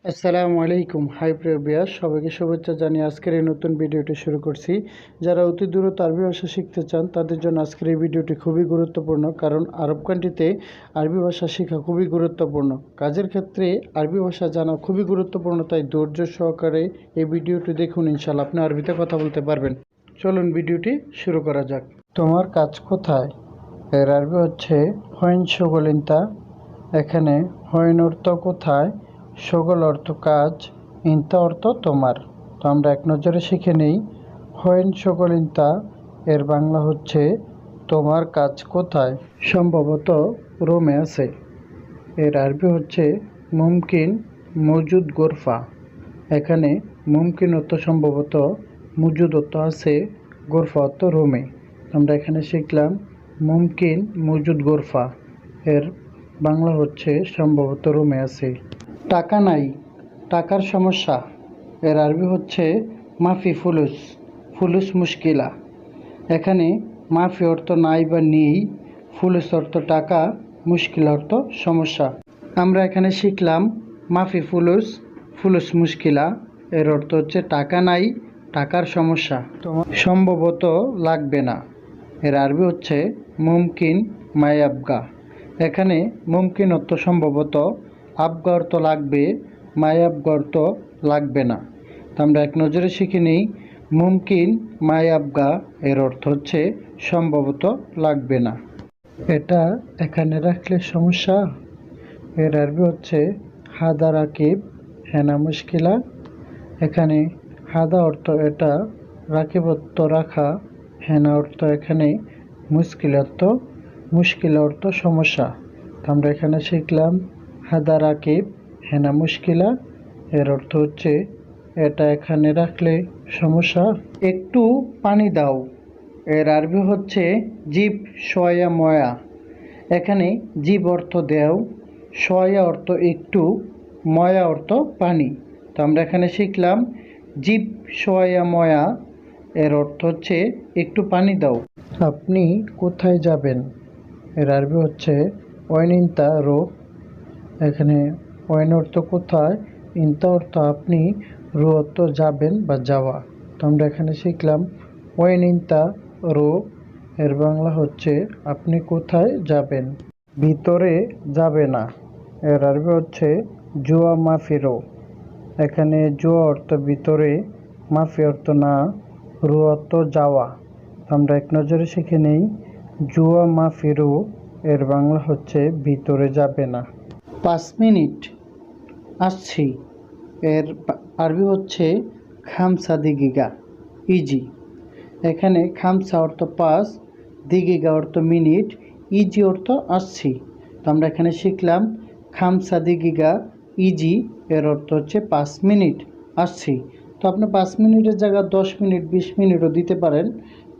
আসসালামু আলাইকুম। হাই প্রিয় ভিউয়ার, সবাইকে শুভেচ্ছা জানিয়ে আজকের এই নতুন ভিডিওটি শুরু করছি। যারা অতি দ্রুত আরবি ভাষা শিখতে চান তাদের জন্য আজকের এই ভিডিওটি খুবই গুরুত্বপূর্ণ, কারণ আরব কান্ট্রিতে আরবি ভাষা শেখা খুবই গুরুত্বপূর্ণ। কাজের ক্ষেত্রে আরবি ভাষা জানা খুবই গুরুত্বপূর্ণ, তাই ধৈর্য সহকারে এই ভিডিওটি দেখুন, ইনশাআল্লাহ আপনি আরবিতে কথা বলতে পারবেন। চলুন ভিডিওটি শুরু করা যাক। তোমার কাজ কোথায়? এর আরবি হচ্ছে হয়েন শগলিনতা। এখানে হয়েন অর্থ কোথায়, শগল অর্থ কাজ, ইন্তা অর্থ তোমার। তো আমরা এক নজরে শিখে নেই। হয়েন শগলিনতা এর বাংলা হচ্ছে তোমার কাজ কোথায়। সম্ভবত রোমে আছে। এর আরবি হচ্ছে মুমকিন মজুদ গোরফা। এখানে মুমকিন অর্থ সম্ভবত, মজুদ অর্থ আছে, গোরফা অর্থ রোমে। আমরা এখানে শিখলাম মুমকিন মজুদ গোরফা এর বাংলা হচ্ছে সম্ভবত রোমে আছে। টাকা নাই, টাকার সমস্যা। এর আরবি হচ্ছে মাফি ফুলুস, ফুলুস মুশকিলা। এখানে মাফি অর্থ নাই বা নেই, ফুলুস অর্থ টাকা, মুশকিল অর্থ সমস্যা। আমরা এখানে শিখলাম মাফি ফুলুস, ফুলুস মুশকিলা এর অর্থ হচ্ছে টাকা নাই, টাকার সমস্যা। তোমার সম্ভবত লাগবে না। এর আরবি হচ্ছে মুমকিন মায়াবগা। এখানে মুমকিন অর্থ সম্ভবত, আবগা অর্থ লাগবে, মায়াবগা অর্থ লাগবে না। তো আমরা এক নজরে শিখে নিই। মুমকিন মায়াবগা এর অর্থ হচ্ছে সম্ভবত লাগবে না। এটা এখানে রাখলে সমস্যা। এর আরবি হচ্ছে হাদা রাকিব হেনা মুশকিলা। এখানে হাদা অর্থ এটা, রাকিব অর্থ রাখা, হেনা অর্থ এখানে, মুশকিল অর্থ সমস্যা। তো আমরা এখানে শিখলাম হাদা রাকিব হেনা মুশকিলা এর অর্থ হচ্ছে এটা এখানে রাখলে সমস্যা। একটু পানি দাও। এর আরবি হচ্ছে জিব শয়া ময়া। এখানে জিব অর্থ দেও, শয়া অর্থ একটু, ময়া অর্থ পানি। তো আমরা এখানে শিখলাম জিব শয়া ময়া এর অর্থ হচ্ছে একটু পানি দাও। আপনি কোথায় যাবেন? এর আরবি হচ্ছে ওয়েন ইনতা রো। এখানে ওয়েন অর্থ কোথায়, ইনতা অর্থ আপনি, রো অর্থ যাবেন বা যাওয়া। তো আমরা এখানে শিখলাম ওয়েন ইনতা রো এর বাংলা হচ্ছে আপনি কোথায় যাবেন। ভিতরে যাবে না। এর আরবি হচ্ছে জুয়া মাফিরো। এখানে জুয়া অর্থ ভিতরে, মাফি অর্থ না, রু অর্থ যাওয়া। আমরা এক নজরে শিখে নেই জুয়া মাফিরো এর বাংলা হচ্ছে ভিতরে যাবে না। 5 মিনিট, আসছি। এর আরবি হচ্ছে খামসা দিগিগা, ইজি। এখানে খামসা অর্থ 5, দিগিগা অর্থ মিনিট, ইজি অর্থ আসছি। তো আমরা এখানে শিখলাম খামসা দিগিগা ইজি এর অর্থ হচ্ছে 5 মিনিট, আসছি। তো আপনি 5 মিনিটের জায়গায় 10 মিনিট 20 মিনিটও দিতে পারেন,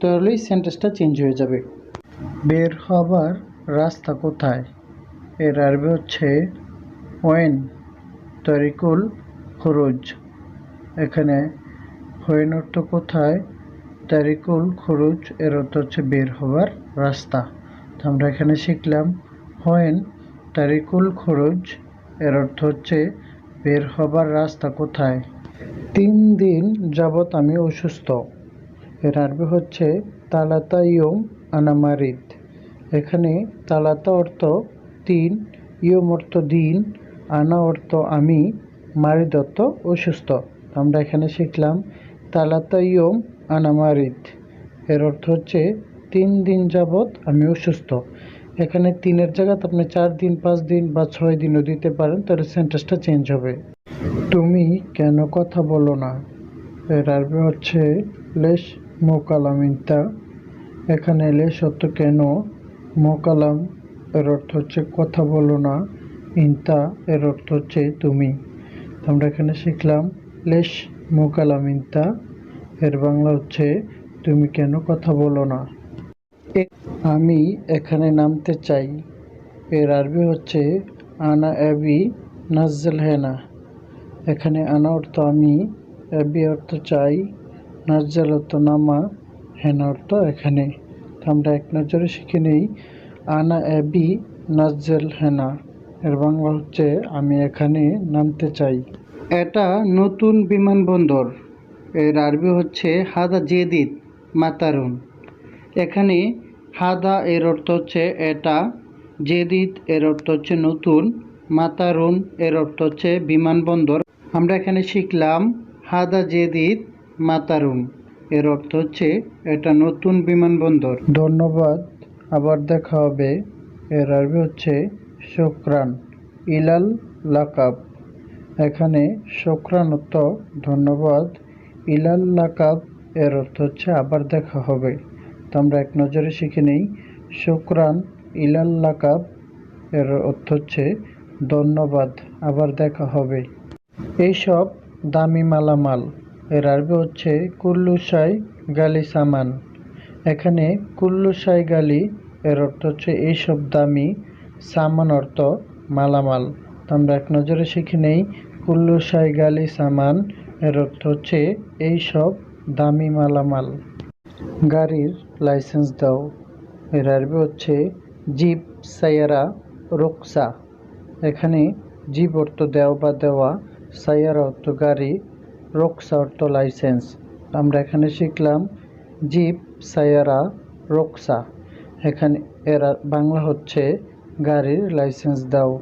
তাহলেই সেন্টেন্সটা চেঞ্জ হয়ে যাবে। বের হবার রাস্তা কোথায়? এর আরবি হচ্ছে ওয়েন তরিকুল খুরুজ। এখানে ওয়েন অর্থ কোথায়, তারিকুল খুরুজ এর অর্থ হচ্ছে বের হবার রাস্তা। তো আমরা এখানে শিখলাম ওয়েন তারিকুল খুরুজ এর অর্থ হচ্ছে বের হবার রাস্তা কোথায়। 3 দিন যাবৎ আমি অসুস্থ। এর আরবি হচ্ছে তালাতা ইয়ম আনা মারিদ। এখানে তালাতা অর্থ 3, ইয়ম অর্থ দিন, আনা অর্থ আমি, মারিদ অর্থ অসুস্থ। আমরা এখানে শিখলাম তালাতা ইয়ম আনা মারিদ এর অর্থ হচ্ছে 3 দিন যাবৎ আমি অসুস্থ। এখানে 3-এর জায়গাতে আপনি 4 দিন 5 দিন বা 6 দিনও দিতে পারেন, তাহলে সেন্টেন্সটা চেঞ্জ হবে। তুমি কেন কথা বলো না? এর আরবি হচ্ছে লেশ মোকালাম ইনতা। এখানে লেশ অর্থ কেন, মোকালাম এর অর্থ হচ্ছে কথা বলো না, ইনতা এর অর্থ হচ্ছে তুমি। আমরা এখানে শিখলাম লেশ মোকালাম ইনতা এর বাংলা হচ্ছে তুমি কেন কথা বলো না। আমি এখানে নামতে চাই। এর আরবি হচ্ছে আনা এবি নাজ্জেল হেনা। এখানে আনা অর্থ আমি, এবি অর্থ চাই, নাজ্জেল অর্থ নামা, হেনা অর্থ এখানে। আমরা এক নজরে শিখে নেই আনা এবি নাজ্জেল হেনা এর বাংলা হচ্ছে আমি এখানে নামতে চাই। এটা নতুন বিমানবন্দর। এর আরবি হচ্ছে হাদা জেদিদ মাতারুন। এখানে হাদা এর অর্থ হচ্ছে এটা, জেদিদ এর অর্থ হচ্ছে নতুন, মাতারুন এর অর্থ হচ্ছে বিমানবন্দর। আমরা এখানে শিখলাম হাদা জেদিদ মাতারুন এর অর্থ হচ্ছে এটা নতুন বিমানবন্দর। ধন্যবাদ, আবার দেখা হবে। এর আরবি হচ্ছে শুকরান ইলাল লাকাব। এখানে শুকরান অর্থ ধন্যবাদ, ইলাল লাকাব এর অর্থ হচ্ছে আবার দেখা হবে। তো আমরা এক নজরে শিখে নেই। শুকরান ইলাল লাকাব এর অর্থ হচ্ছে ধন্যবাদ, আবার দেখা হবে। এইসব দামি মালামাল। এর আরবি হচ্ছে কুল্লু শাই গালি সামান। এখানে কুল্লু শাই গালি এর অর্থ হচ্ছে এইসব দামি, সামান অর্থ মালামাল। তো আমরা এক নজরে শিখে নেই। কুল্লু শাই গালি সামান এর অর্থ হচ্ছে এইসব দামি মালামাল। গাড়ির লাইসেন্স দাও। এর আরবি হচ্ছে জিপ সাইয়ারা রুকসা। এখানে জিপ অর্থ দেও বা দেওয়া, সাইয়ারা অর্থ গাড়ি, রুকসা অর্থ লাইসেন্স। আমরা এখানে শিখলাম জিপ সাইয়ারা রুকসা। এখানে এর বাংলা হচ্ছে গাড়ির লাইসেন্স দাও।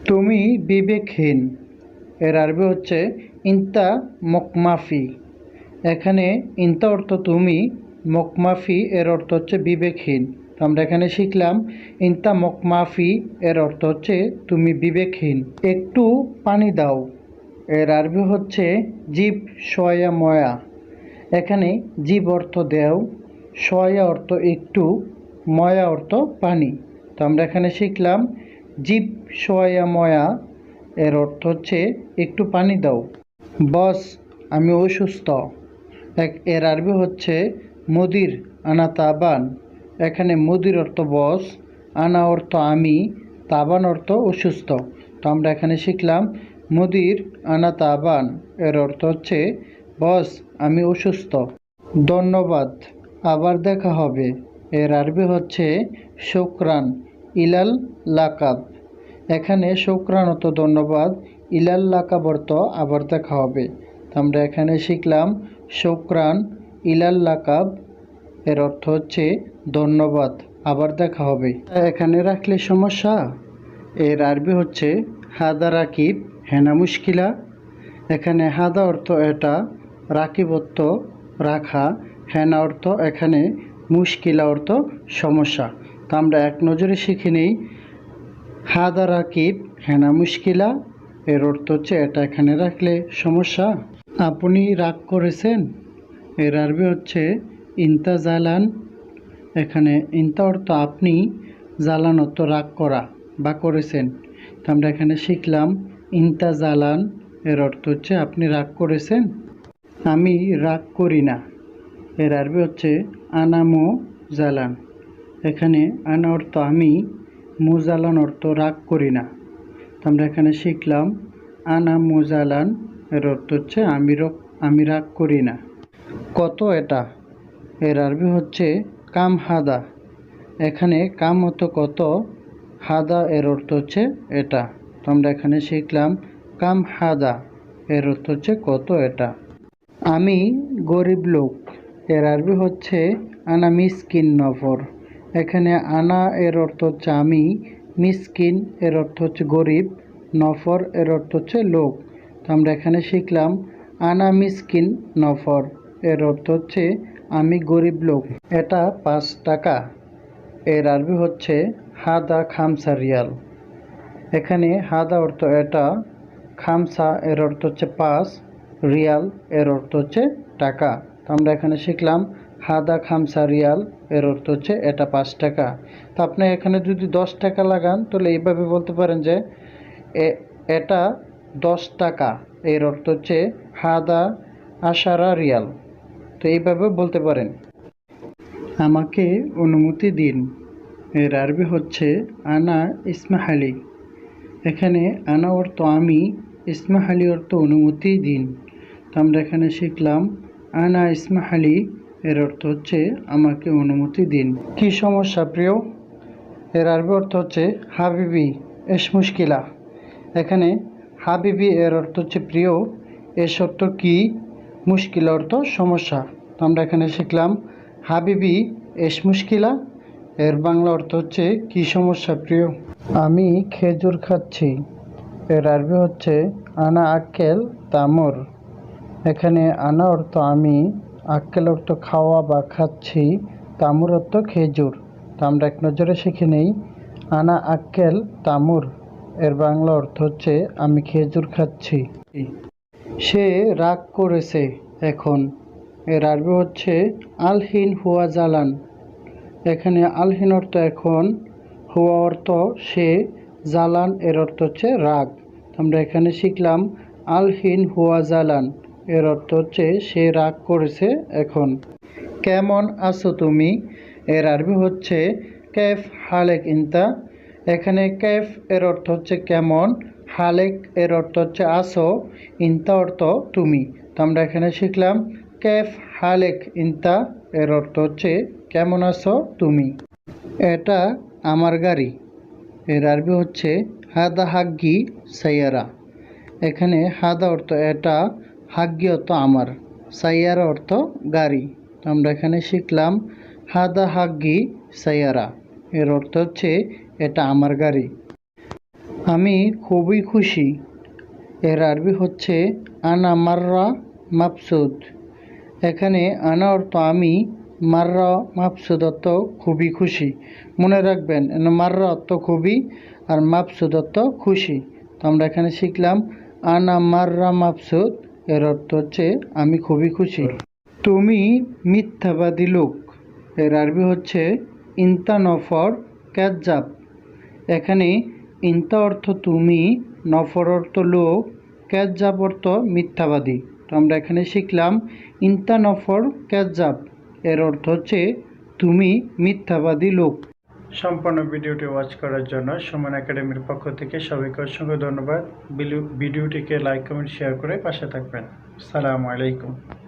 তুমি বিবেকহীন। এর আরবি হচ্ছে ইনতা মকমাফি। এখানে ইনতা অর্থ তুমি, মকমাফি এর অর্থ হচ্ছে বিবেকহীন। তো আমরা এখানে শিখলাম ইনতা মকমাফি এর অর্থ হচ্ছে তুমি বিবেকহীন। একটু পানি দাও। এর আরবি হচ্ছে জিব শয়া ময়া। এখানে জিব অর্থ দেও, শয়া অর্থ একটু, ময়া অর্থ পানি। তো আমরা এখানে শিখলাম জিব শয়া ময়া এর অর্থ হচ্ছে একটু পানি দাও। বস, আমি অসুস্থ। এর আরবি হচ্ছে মুদির আনা তাবান। এখানে মুদির অর্থ বস, আনা অর্থ আমি, তাবান অর্থ অসুস্থ। তো আমরা এখানে শিখলাম মুদির আনা তাবান এর অর্থ হচ্ছে বস, আমি অসুস্থ। ধন্যবাদ, আবার দেখা হবে। এর আরবি হচ্ছে শুকরান ইলাল লাকাব। এখানে শুকরান অর্থ ধন্যবাদ, ইলাল লাকাব অর্থ আবার দেখা হবে। তো আমরা এখানে শিখলাম শুকরান ইলাল লাকাব এর অর্থ হচ্ছে ধন্যবাদ, আবার দেখা হবে। এখানে রাখলে সমস্যা। এর আরবি হচ্ছে হাদা রাকিব হেনা মুশকিলা। এখানে হাদা অর্থ এটা, রাকিব অর্থ রাখা, হেনা অর্থ এখানে, মুশকিলা অর্থ সমস্যা। তো আমরা এক নজরে শিখে নিই। হাদা রাকিব হেনা মুশকিলা এর অর্থ হচ্ছে এটা এখানে রাখলে সমস্যা। আপনি রাগ করেছেন। এর আরবি হচ্ছে ইনতা জালান। এখানে ইনতা অর্থ আপনি, জালান অর্থ রাগ করা বা করেছেন। তো আমরা এখানে শিখলাম ইনতা জালান এর অর্থ হচ্ছে আপনি রাগ করেছেন। আমি রাগ করি না। এর আরবি হচ্ছে আনা মো জালান। এখানে আনা অর্থ আমি, মুজালান অর্থ রাগ করি না। তো আমরা এখানে শিখলাম আনা মুজালান এর অর্থ হচ্ছে আমি রাগ করি না। কত এটা। এর আরবি হচ্ছে কাম হাদা। এখানে কাম অর্থ কত, হাদা এর অর্থ হচ্ছে এটা। তো আমরা এখানে শিখলাম কাম হাদা এর অর্থ হচ্ছে কত এটা। আমি গরিব লোক। এর আরবি হচ্ছে আনা মিসকিন নফর। এখানে আনা এর অর্থ হচ্ছে আমি, মিসকিন এর অর্থ হচ্ছে গরিব, নফর এর অর্থ হচ্ছে লোক। তো আমরা এখানে শিখলাম আনা মিসকিন নফর এর অর্থ হচ্ছে আমি গরিব লোক। এটা 5 টাকা। এর আরবি হচ্ছে হাদা খামসা রিয়াল। এখানে হাদা অর্থ এটা, খামসা এর অর্থ হচ্ছে 5, রিয়াল এর অর্থ হচ্ছে টাকা। তো আমরা এখানে শিখলাম হাদা খামসা রিয়াল এর অর্থ হচ্ছে এটা 5 টাকা। তো আপনি এখানে যদি 10 টাকা লাগান তাহলে এইভাবে বলতে পারেন যে এটা 10 টাকা। এর অর্থ হচ্ছে হাদা আশারা রিয়াল। তো এইভাবে বলতে পারেন। আমাকে অনুমতি দিন। এর আরবি হচ্ছে আনা ইসমাহালি। এখানে আনা অর্থ আমি, ইসমাহালি অর্থ অনুমতি দিন। তো আমরা এখানে শিখলাম আনা ইসমাহালি এর অর্থ হচ্ছে আমাকে অনুমতি দিন। কি সমস্যা প্রিয়। এর আরবি অর্থ হচ্ছে হাবিবি এস মুশকিলা। এখানে হাবিবি এর অর্থ হচ্ছে প্রিয়, এস অর্থ কি, মুশকিল অর্থ সমস্যা। তো আমরা এখানে শিখলাম হাবিবি এস মুশকিলা, এর বাংলা অর্থ হচ্ছে কি সমস্যা প্রিয়। আমি খেজুর খাচ্ছি, এর আরবি হচ্ছে আনা আক্কেল তামর। এখানে আনা অর্থ আমি, আক্কেল অর্থ খাওয়া বা খাচ্ছি, তামুর অর্থ খেজুর। তো আমরা এক নজরে শিখে নেই আনা আক্কেল তামুর, এর বাংলা অর্থ হচ্ছে আমি খেজুর খাচ্ছি। সে রাগ করেছে এখন, এর আরবি হচ্ছে আলহিন হুয়া জালান। এখানে আলহিন অর্থ এখন, হুয়া অর্থ সে, জালান এর অর্থ হচ্ছে রাগ। আমরা এখানে শিখলাম আলহিন হুয়া জালান, এর অর্থ হচ্ছে সে রাগ করেছে এখন। কেমন আছো তুমি, এর আরবি হচ্ছে কেফ হালেক ইনতা। এখানে কেফ এর অর্থ হচ্ছে কেমন, হালেক এর অর্থ হচ্ছে আসো, ইনতা অর্থ তুমি। তো আমরা এখানে শিখলাম কেফ হালেক ইনতা, এর অর্থ হচ্ছে কেমন আছো তুমি। এটা আমার গাড়ি, এর আরবি হচ্ছে হাদা হাগ্গি সাইয়ারা। এখানে হাদা অর্থ এটা, হাগ্গি অর্থ আমার, সাইয়ারা অর্থ গাড়ি। তো আমরা এখানে শিখলাম হাদা হাগ্গি সাইয়ারা, এর অর্থ হচ্ছে এটা আমার গাড়ি। আমি খুবই খুশি, এর আরবি হচ্ছে আনা মাররা মাবসুদ। এখানে আনা অর্থ আমি, মাররা মাবসুদ অর্থ খুবই খুশি। মনে রাখবেন মাররা অর্থ খুবই, আর মাবসুদ অর্থ খুশি। তো আমরা এখানে শিখলাম আনা মাররা মাবসুদ, এর অর্থ হচ্ছে আমি খুবই খুশি। তুমি মিথ্যাবাদী লোক, এর আরবি হচ্ছে ইনতা নফর ক্যাজ্জাব। এখানে ইনতা অর্থ তুমি, নফর অর্থ লোক, ক্যাজ্জাব অর্থ মিথ্যাবাদী। তো আমরা এখানে শিখলাম ইনতা নফর ক্যাজ্জাব, এর অর্থ হচ্ছে তুমি মিথ্যাবাদী লোক। সম্পূর্ণ ভিডিওটি ওয়াচ করার জন্য সুমন একাডেমির পক্ষ থেকে সবাইকে অসংখ্য ধন্যবাদ। ভিডিওটিকে লাইক কমেন্ট শেয়ার করে পাশে থাকবেন। আসসালামু আলাইকুম।